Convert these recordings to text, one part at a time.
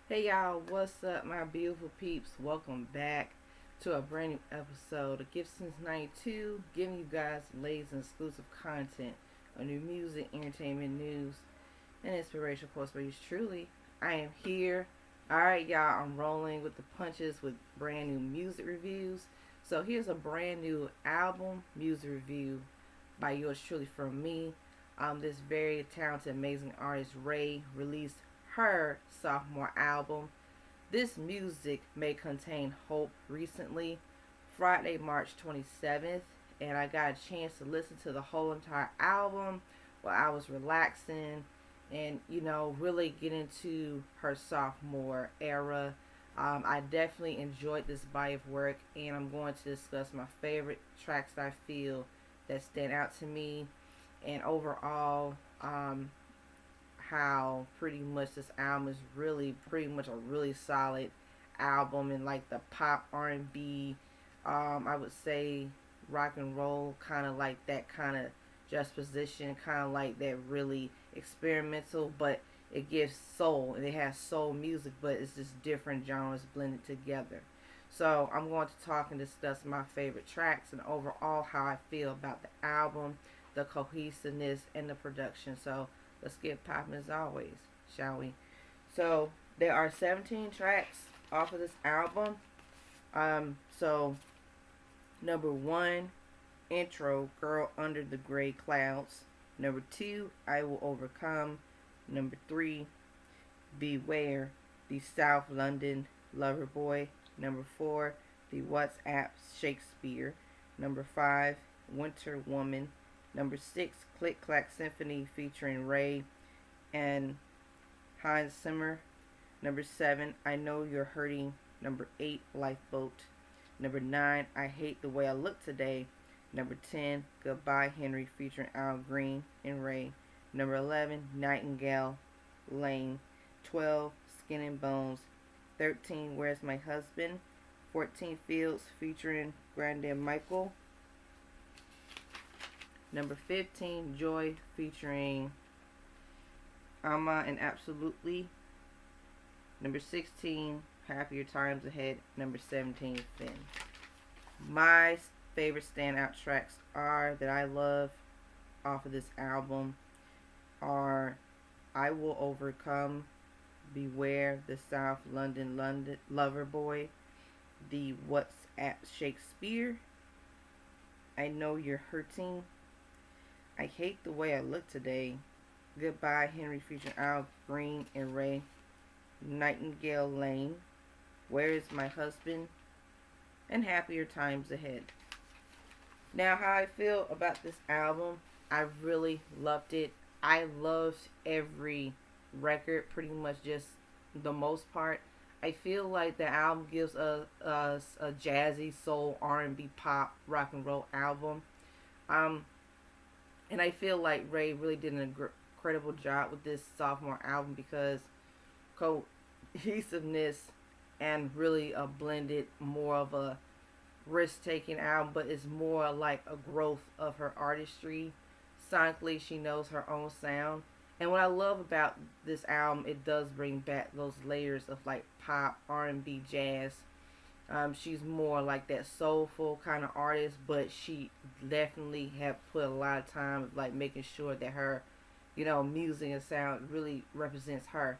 Hey y'all, what's up, my beautiful peeps? Welcome back to a brand new episode of Gift Since 92, giving you guys latest and exclusive content on new music, entertainment, news, and inspiration, of course, for you truly. I am here. Alright, y'all, I'm rolling with the punches with brand new music reviews. So here's a brand new album music review by yours truly from me. This very talented, amazing artist RAYE released her sophomore album. This music may contain hope recently, Friday, March 27th, and I got a chance to listen to the whole entire album while I was relaxing and, really get into her sophomore era. I definitely enjoyed this body of work, and I'm going to discuss my favorite tracks that I feel that stand out to me, and overall, how pretty much this album is really pretty much a really solid album in like the pop R&B, I would say rock and roll kind of like that kind of juxtaposition, kind of like that really experimental, but it gives soul and it has soul music, but it's just different genres blended together. So I'm going to talk and discuss my favorite tracks and overall how I feel about the album, the cohesiveness, and the production. So let's get popping as always, shall we? So there are 17 tracks off of this album. So number one, intro, Girl Under the Gray Clouds. Number two, I Will Overcome. Number three, Beware, the South London Lover Boy. Number four, the WhatsApp Shakespeare. Number five, Winter Woman. Number six, Click Clack Symphony featuring RAYE and Hans Zimmer. Number seven, I Know You're Hurting. Number eight, Lifeboat. Number nine, I Hate the Way I Look Today. Number 10, Goodbye Henry featuring Al Green and RAYE. Number 11, Nightingale Lane. 12, Skin and Bones. 13, Where's My Husband. 14, Fields featuring Grandin Michael. Number 15, Joy featuring Ama and Absolutely. Number 16, Happier Times Ahead. Number 17, Finn. My favorite standout tracks are that I love off of this album are I Will Overcome, Beware, the South London Lover Boy, the WhatsApp Shakespeare, I Know You're Hurting, I Hate the Way I Look Today, Goodbye Henry featuring Al Green and RAYE, Nightingale Lane, Where Is My Husband, and Happier Times Ahead. Now, how I feel about this album, I really loved it. I loved every record, pretty much just the most part. I feel like the album gives us a jazzy, soul, R&B, pop, rock and roll album. Um, and I feel like RAYE really did an incredible job with this sophomore album because cohesiveness and really a blended more of a risk-taking album, but it's more like a growth of her artistry. Sonically, she knows her own sound. And what I love about this album, it does bring back those layers of like pop, R&B, jazz. She's more like that soulful kind of artist, but she definitely have put a lot of time of like making sure that her, music and sound really represents her.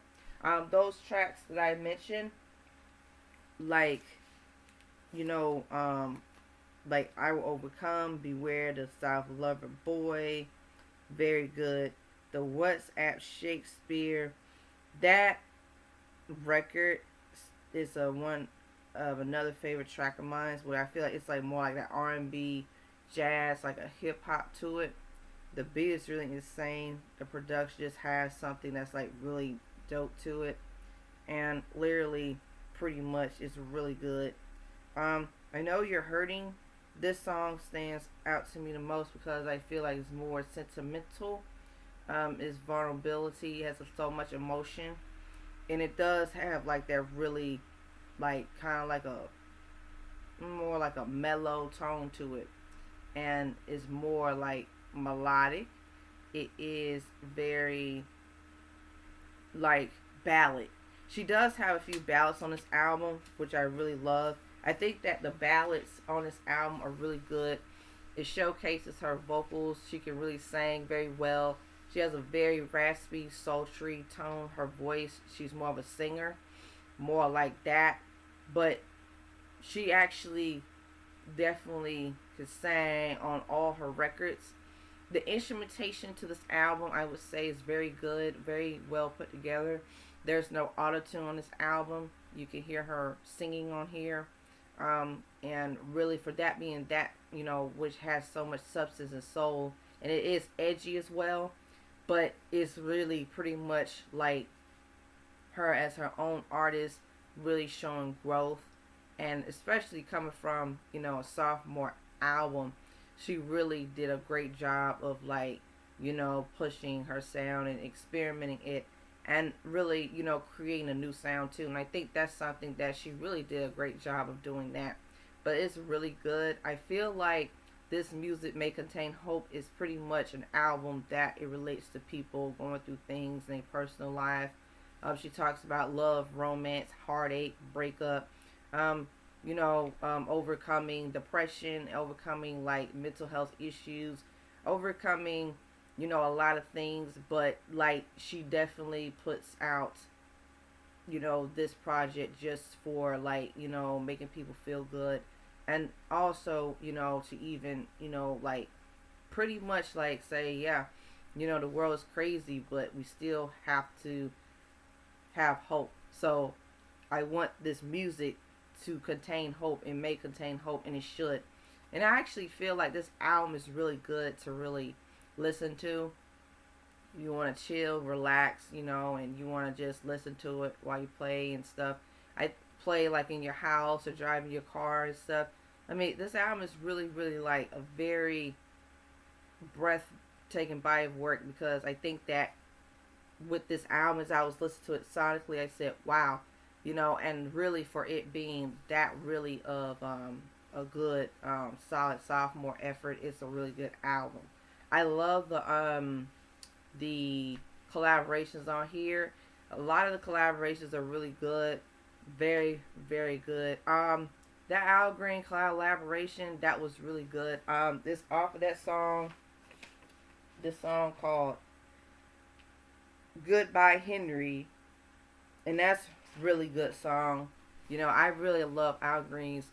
Those tracks that I mentioned, like you know, like I Will Overcome, Beware, the South Lover Boy, very good. The WhatsApp Shakespeare, that record is a one of another favorite track of mine. Where I feel like it's like more like that R&B, jazz, like a hip hop to it. The beat is really insane. The production just has something that's like really dope to it, and literally, pretty much, it's really good. I Know You're Hurting. This song stands out to me the most because I feel like it's more sentimental. Its vulnerability has so much emotion, and it does have like that really, like kind of like a more like a mellow tone to it, and it's more like melodic. It is very like ballad. She does have a few ballads on this album, which I really love. I think that the ballads on this album are really good. It showcases her vocals. She can really sing very well. She has a very raspy, sultry tone. Her voice, she's more of a singer, more like that. But she actually definitely could sing on all her records. The instrumentation to this album, I would say, is very good, very well put together. There's no auto-tune on this album. You can hear her singing on here. And really, for that being that, which has so much substance and soul, and it is edgy as well, but it's really pretty much like her as her own artist, really showing growth, and especially coming from a sophomore album, she really did a great job of like pushing her sound and experimenting it, and really creating a new sound too. And I think that's something that she really did a great job of doing that. But it's really good. I feel like this Music May Contain Hope is pretty much an album that it relates to people going through things in their personal life. She talks about love, romance, heartache, breakup, overcoming depression, overcoming like mental health issues, overcoming, a lot of things. But like she definitely puts out, this project just for like, making people feel good. And also, to even, like pretty much like say, yeah, the world is crazy, but we still have to have hope. So I want this music to contain hope and may contain hope, and it should. And I actually feel like this album is really good to really listen to. You want to chill, relax, and you want to just listen to it while you play and stuff. I play like in your house or driving your car and stuff. I mean, this album is really, really like a very breathtaking body of work, because I think that with this album, as I was listening to it sonically, I said, wow, and really for it being that really of a good, solid sophomore effort, it's a really good album. I love the collaborations on here. A lot of the collaborations are really good, very, very good. That Al Green collaboration, that was really good. This off of that song, this song called Goodbye Henry, and that's really good song. I really love Al Green's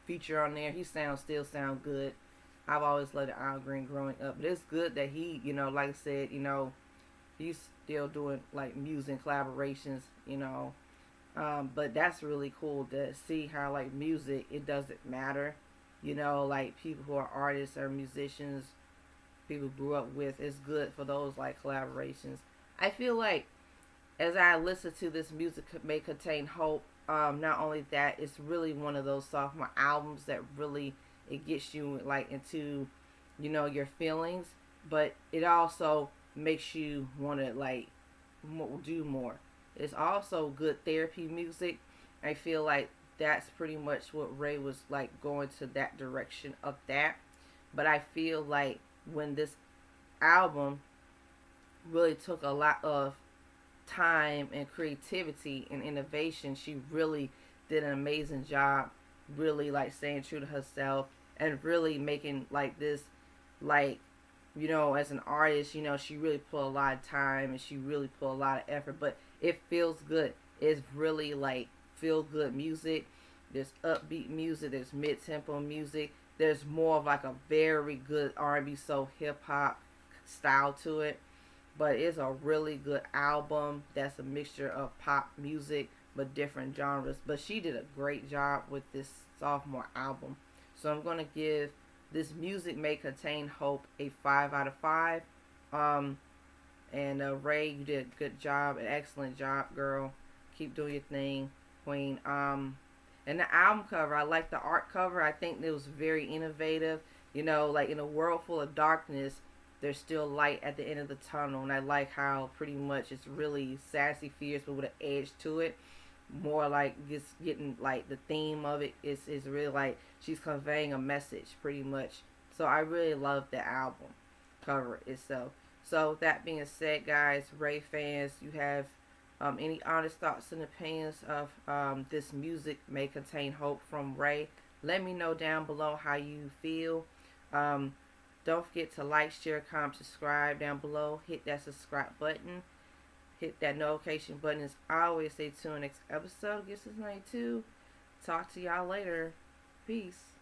feature on there. He still sound good. I've always loved Al Green growing up, but it's good that he, like I said, he's still doing like music collaborations, but that's really cool to see how like music, it doesn't matter, like people who are artists or musicians, people grew up with, it's good for those like collaborations. I feel like as I listen to this Music May Contain Hope, not only that, it's really one of those sophomore albums that really, it gets you like into, your feelings, but it also makes you want to like do more. It's also good therapy music. I feel like that's pretty much what Ray was like, going to that direction of that. But I feel like when this album really took a lot of time and creativity and innovation, she really did an amazing job, really like staying true to herself and really making like this, like, as an artist, she really put a lot of time and she really put a lot of effort, but it feels good. It's really like feel good music. There's upbeat music, there's mid-tempo music, there's more of like a very good R&B, soul, hip hop style to it. But it's a really good album that's a mixture of pop music but different genres. But she did a great job with this sophomore album. So I'm going to give this Music May Contain Hope a 5 out of 5. And Ray, you did a good job, an excellent job, girl. Keep doing your thing, queen. And the album cover, I like the art cover. I think it was very innovative. Like in a world full of darkness, there's still light at the end of the tunnel. And I like how pretty much it's really sassy, fierce, but with an edge to it. More like just getting like the theme of it is really like she's conveying a message pretty much. So I really love the album cover itself. So with that being said, guys, Ray fans, you have Any honest thoughts and opinions of this music may contain hope from RAYE. Let me know down below how you feel. Um, don't forget to like, share, comment, subscribe down below. Hit that subscribe button. Hit that notification button. As always, stay tuned. Next episode. Guess it's 92. Talk to y'all later. Peace.